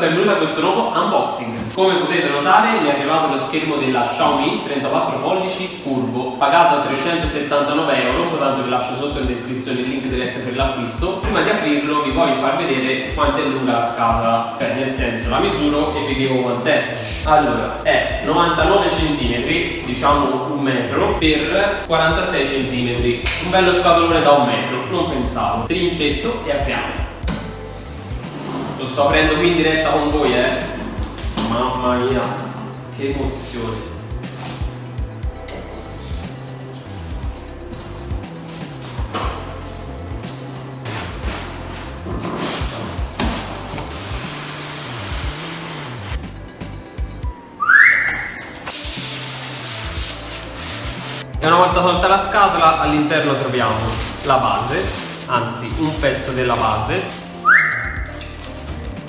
benvenuti a questo nuovo unboxing. Come potete notare mi è arrivato lo schermo della Xiaomi 34 pollici curvo, pagato a 379 euro, tanto vi lascio sotto in descrizione il link diretto per l'acquisto. Prima di aprirlo vi voglio far vedere quanto è lunga la scatola, cioè nel senso la misuro e vi dico quant'è. Allora, è 99 cm, diciamo un metro, per 46 cm, un bello scatolone da un metro, non pensavo. Trincetto e apriamo. Lo sto aprendo qui in diretta con voi, mamma mia, che emozione. E una volta tolta la scatola, all'interno troviamo la base, anzi un pezzo della base.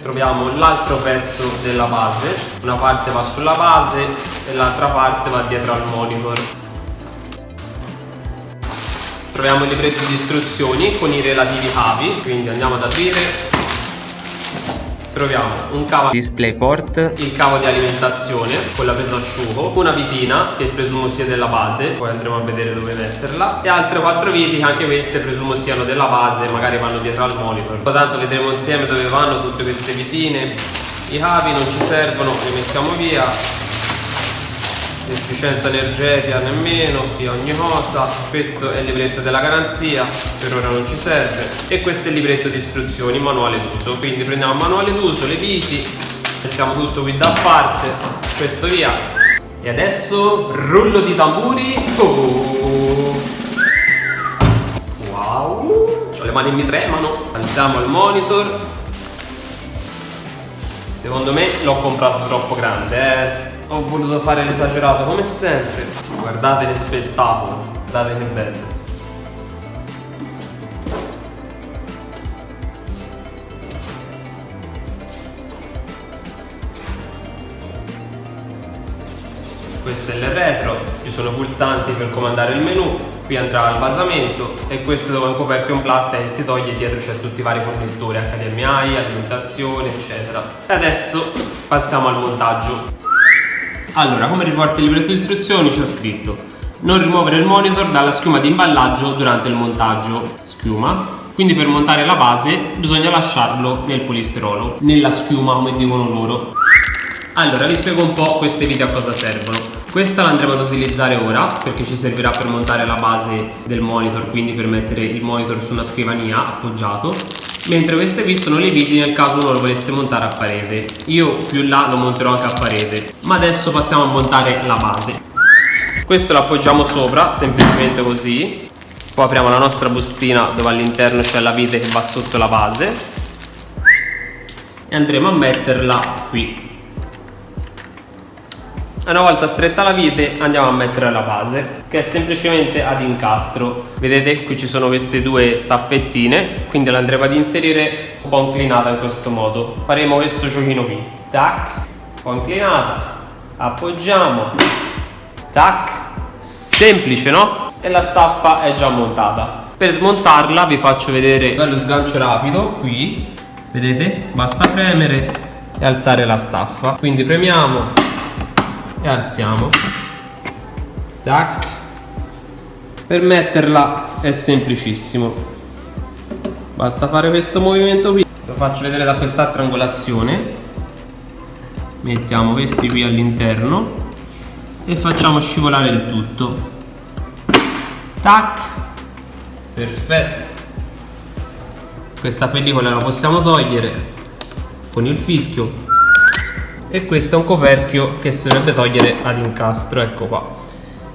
Troviamo l'altro pezzo della base, una parte va sulla base e l'altra parte va dietro al monitor. Troviamo il libretto di istruzioni con i relativi cavi, quindi andiamo ad aprire. Troviamo un cavo DisplayPort, il cavo di alimentazione con la presa asciugo, una vitina che presumo sia della base, poi andremo a vedere dove metterla, e altre 4 viti che anche queste presumo siano della base, magari vanno dietro al monitor. Tanto vedremo insieme dove vanno tutte queste vitine. I cavi non ci servono, li mettiamo via. L'efficienza energetica nemmeno, qui ogni cosa. Questo è il libretto della garanzia, per ora non ci serve. E questo è il libretto di istruzioni, manuale d'uso. Quindi prendiamo il manuale d'uso, le viti, mettiamo tutto qui da parte, questo via. E adesso rullo di tamburi. Wow, le mani mi tremano. Alziamo il monitor. Secondo me l'ho comprato troppo grande, Ho voluto fare l'esagerato come sempre. Guardate che spettacolo, guardate che bello. Questo è il retro, ci sono pulsanti per comandare il menu, qui andrà al basamento e questo è un coperchio in plastica che si toglie, dietro c'è tutti i vari connettori HDMI, alimentazione eccetera. E adesso passiamo al montaggio. Allora, come riporta il libretto di istruzioni c'è scritto: non rimuovere il monitor dalla schiuma di imballaggio durante il montaggio. Schiuma. Quindi per montare la base bisogna lasciarlo nel polistirolo, nella schiuma come dicono loro. Allora, vi spiego un po' queste viti a cosa servono. Questa la andremo ad utilizzare ora perché ci servirà per montare la base del monitor, quindi per mettere il monitor su una scrivania appoggiato. Mentre queste qui sono le viti nel caso uno lo volesse montare a parete. Io più in là lo monterò anche a parete. Ma adesso passiamo a montare la base. Questo lo appoggiamo sopra, semplicemente così. Poi apriamo la nostra bustina dove all'interno c'è la vite che va sotto la base. E andremo a metterla qui. Una volta stretta la vite andiamo a mettere la base, che è semplicemente ad incastro. Vedete, qui ci sono queste due staffettine, quindi la andremo ad inserire un po' inclinata in questo modo. Faremo questo giochino qui. Tac, un po' inclinata, appoggiamo, tac, semplice, no? E la staffa è già montata. Per smontarla vi faccio vedere un bello sgancio rapido qui. Vedete? Basta premere e alzare la staffa. Quindi premiamo e alziamo, tac. Per metterla è semplicissimo, basta fare questo movimento qui. Lo faccio vedere da quest'altra angolazione. Mettiamo questi qui all'interno e facciamo scivolare il tutto, tac, perfetto. Questa pellicola la possiamo togliere con il fischio. E questo è un coperchio che si dovrebbe togliere ad incastro, ecco qua.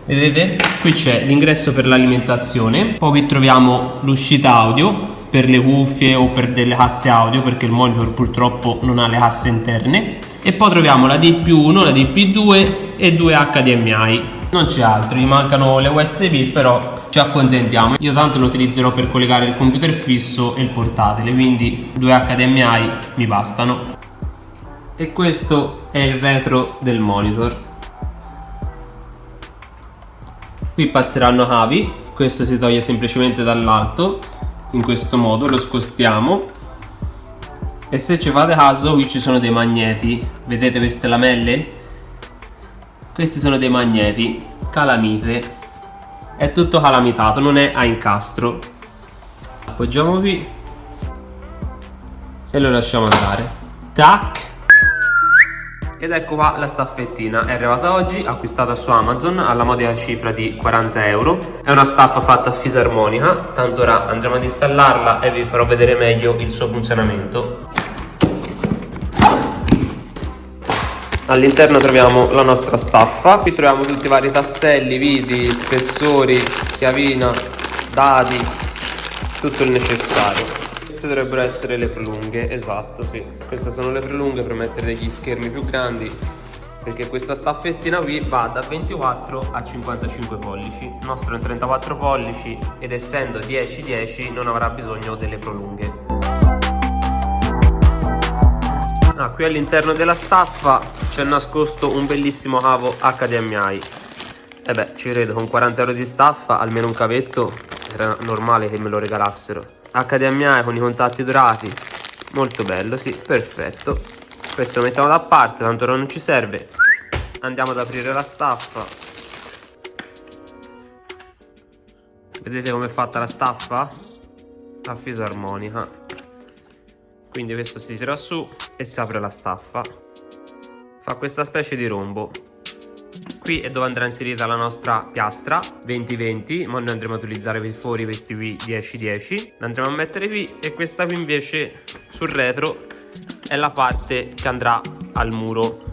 Vedete? Qui c'è l'ingresso per l'alimentazione, poi qui troviamo l'uscita audio per le cuffie o per delle casse audio, perché il monitor purtroppo non ha le casse interne. E poi troviamo la DP1, la DP2 e 2 HDMI. Non c'è altro, gli mancano le USB, però ci accontentiamo. Io tanto lo utilizzerò per collegare il computer fisso e il portatile, quindi 2 HDMI mi bastano. E questo è il retro del monitor. Qui passeranno cavi, questo si toglie semplicemente dall'alto in questo modo, lo spostiamo E se ci fate caso, qui ci sono dei magneti. Vedete queste lamelle? Questi sono dei magneti calamite. È tutto calamitato, non è a incastro. Appoggiamo qui e lo lasciamo andare. Tac. Ed ecco qua la staffettina, è arrivata oggi, acquistata su Amazon alla modica cifra di 40 euro. È una staffa fatta a fisarmonica, tanto ora andremo ad installarla e vi farò vedere meglio il suo funzionamento. All'interno troviamo la nostra staffa, qui troviamo tutti i vari tasselli, viti, spessori, chiavina, dadi, tutto il necessario. Queste dovrebbero essere le prolunghe, esatto, sì. Queste sono le prolunghe per mettere degli schermi più grandi, perché questa staffettina qui va da 24 a 55 pollici. Il nostro è 34 pollici ed essendo 10-10 non avrà bisogno delle prolunghe. Qui all'interno della staffa c'è nascosto un bellissimo cavo HDMI. E beh, ci credo, con 40 euro di staffa almeno un cavetto era normale che me lo regalassero. HDMI con i contatti dorati, molto bello, sì, perfetto. Questo lo mettiamo da parte, tanto ora non ci serve. Andiamo ad aprire la staffa. Vedete com'è fatta la staffa? A fisarmonica. Quindi questo si tira su e si apre la staffa. Fa questa specie di rombo. Qui è dove andrà inserita la nostra piastra 20-20, ma noi andremo ad utilizzare per fuori questi qui 10-10. La andremo a mettere qui e questa qui invece sul retro è la parte che andrà al muro.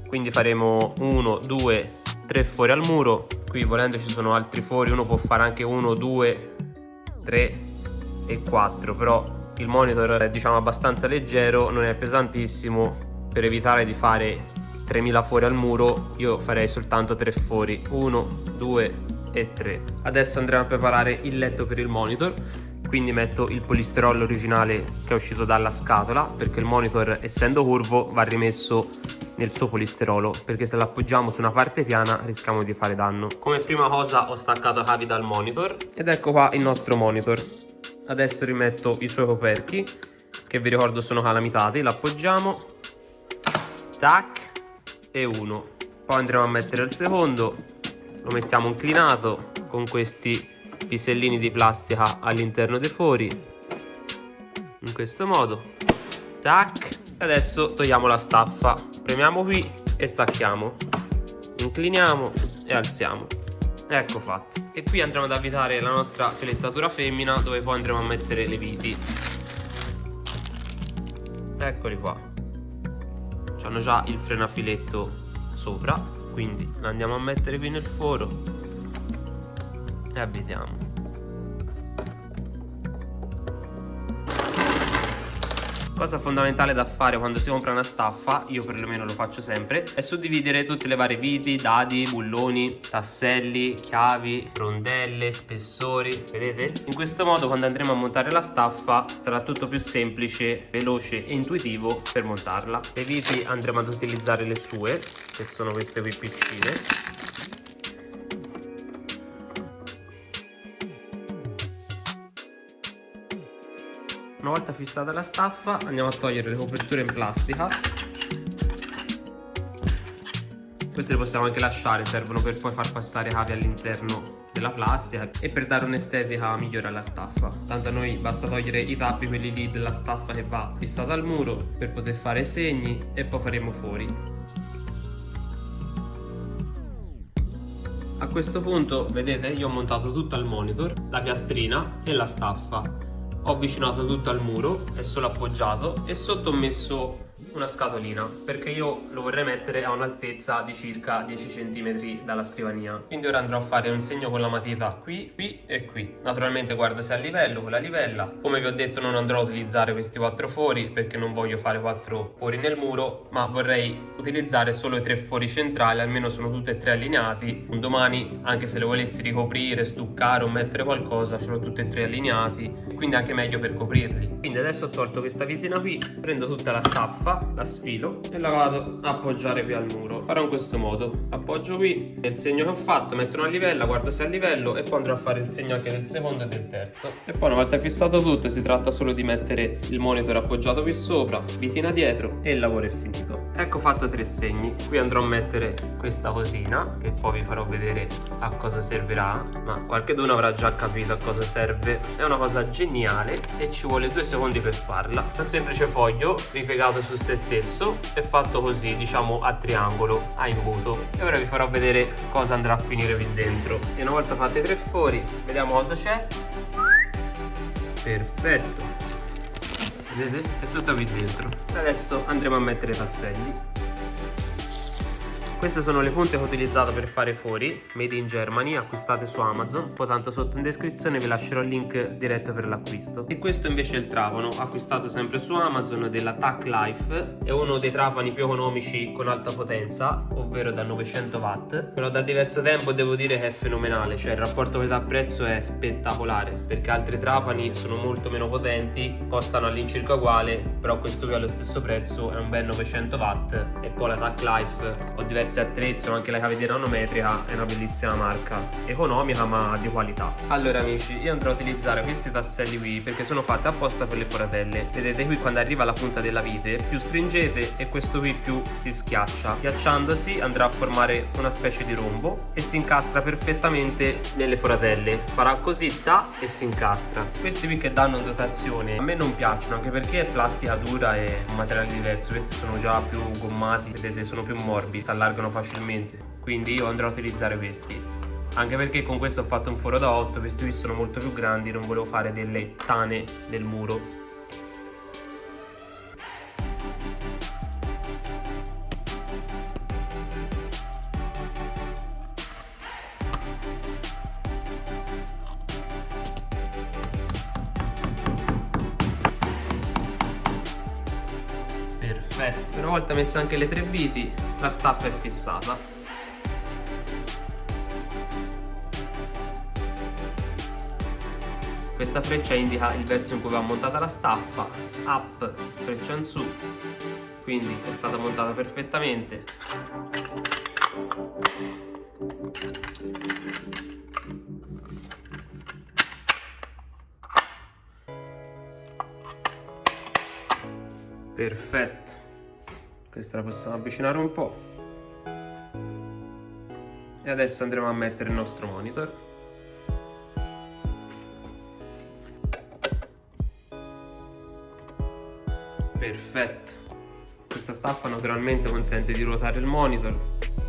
Quindi faremo 1, 2, 3 fori al muro. Qui volendo ci sono altri fori, uno può fare anche 1, 2, 3 e 4, però il monitor è diciamo abbastanza leggero, non è pesantissimo. Per evitare di fare 3000 fori al muro io farei soltanto 3 fori, 1, 2 e 3. Adesso andremo a preparare il letto per il monitor, quindi metto il polistirolo originale che è uscito dalla scatola, perché il monitor essendo curvo va rimesso nel suo polistirolo, perché se l'appoggiamo su una parte piana rischiamo di fare danno. Come prima cosa ho staccato i cavi dal monitor ed ecco qua il nostro monitor. Adesso rimetto i suoi coperchi che vi ricordo sono calamitati, l'appoggiamo, tac, e uno. Poi andremo a mettere il secondo, lo mettiamo inclinato con questi pisellini di plastica all'interno dei fori, in questo modo, tac. Adesso togliamo la staffa, premiamo qui e stacchiamo, incliniamo e alziamo. Ecco fatto. E qui andremo ad avvitare la nostra filettatura femmina, dove poi andremo a mettere le viti. Eccoli qua. C'hanno già il freno a filetto sopra, quindi la andiamo a mettere qui nel foro e avvitiamo. Cosa fondamentale da fare quando si compra una staffa, io perlomeno lo faccio sempre, è suddividere tutte le varie viti, dadi, bulloni, tasselli, chiavi, rondelle, spessori, vedete? In questo modo quando andremo a montare la staffa sarà tutto più semplice, veloce e intuitivo per montarla. Le viti andremo ad utilizzare le sue, che sono queste qui piccine. Una volta fissata la staffa andiamo a togliere le coperture in plastica. Queste le possiamo anche lasciare, servono per poi far passare i cavi all'interno della plastica e per dare un'estetica migliore alla staffa. Tanto a noi basta togliere i tappi, quelli lì della staffa che va fissata al muro, per poter fare i segni e poi faremo fuori. A questo punto vedete io ho montato tutto al monitor, la piastrina e la staffa. Ho avvicinato tutto al muro, è solo appoggiato e sotto ho messo una scatolina perché io lo vorrei mettere a un'altezza di circa 10 cm dalla scrivania. Quindi ora andrò a fare un segno con la matita qui, qui e qui. Naturalmente guardo se è a livello con la livella. Come vi ho detto non andrò a utilizzare questi 4 fori perché non voglio fare 4 fori nel muro, ma vorrei utilizzare solo i 3 fori centrali, almeno sono tutti e 3 allineati. Un domani anche se le volessi ricoprire, stuccare o mettere qualcosa, ce l'ho tutti e 3 allineati, quindi anche meglio per coprirli. Quindi adesso ho tolto questa vitina qui, prendo tutta la staffa staffa, la sfilo e la vado a appoggiare qui al muro. Farò in questo modo: appoggio qui, nel segno che ho fatto metto una livella, guardo se è a livello e poi andrò a fare il segno anche del secondo e del terzo. E poi una volta fissato tutto si tratta solo di mettere il monitor appoggiato qui sopra, vitina dietro e il lavoro è finito. Ecco fatto 3 segni. Qui andrò a mettere questa cosina che poi vi farò vedere a cosa servirà, ma qualcuno avrà già capito a cosa serve. È una cosa geniale e ci vuole 2 secondi per farla. Un semplice foglio ripiegato su se stesso e fatto così, diciamo a triangolo, a imbuto. E ora vi farò vedere cosa andrà a finire qui dentro. E una volta fatti i 3 fori, vediamo cosa c'è. Perfetto, vedete? È tutto qui dentro. Adesso andremo a mettere i tasselli. Queste sono le punte che ho utilizzato per fare fori, made in Germany, acquistate su Amazon. Poi tanto sotto in descrizione vi lascerò il link diretto per l'acquisto. E questo invece è il trapano, acquistato sempre su Amazon, della Tac Life. È uno dei trapani più economici con alta potenza, ovvero da 900 watt. Però da diverso tempo devo dire che è fenomenale, cioè il rapporto qualità-prezzo è spettacolare, perché altri trapani sono molto meno potenti, costano all'incirca uguale, però questo qui allo stesso prezzo è un bel 900 watt. E poi la Tac Life, ho diversi attrezzi, anche la caviglia nanometrica, è una bellissima marca, economica ma di qualità. Allora amici, io andrò a utilizzare questi tasselli qui perché sono fatti apposta per le foratelle. Vedete qui, quando arriva alla punta della vite più stringete e questo qui più si schiaccia. Schiacciandosi andrà a formare una specie di rombo e si incastra perfettamente nelle foratelle. Farà così da e si incastra. Questi qui che danno dotazione a me non piacciono, anche perché è plastica dura e un materiale diverso. Questi sono già più gommati, vedete, sono più morbidi, si allargano facilmente, quindi io andrò a utilizzare questi, anche perché con questo ho fatto un foro da 8, questi qui sono molto più grandi, non volevo fare delle tane del muro. Perfetto, una volta messe anche le 3 viti, la staffa è fissata. Questa freccia indica il verso in cui va montata la staffa, up, freccia in su, quindi è stata montata perfettamente. Perfetto, questa la possiamo avvicinare un po'. E adesso andremo a mettere il nostro monitor. Perfetto, questa staffa naturalmente consente di ruotare il monitor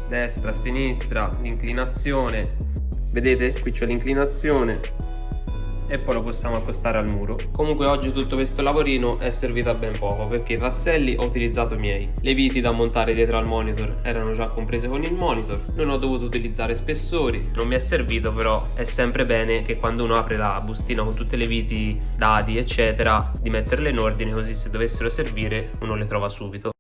destra, sinistra, l'inclinazione, vedete qui c'è l'inclinazione, e poi lo possiamo accostare al muro. Comunque oggi tutto questo lavorino è servito a ben poco, perché i tasselli ho utilizzato i miei, le viti da montare dietro al monitor erano già comprese con il monitor, non ho dovuto utilizzare spessori, non mi è servito, però è sempre bene che quando uno apre la bustina con tutte le viti, dadi eccetera, di metterle in ordine, così se dovessero servire uno le trova subito.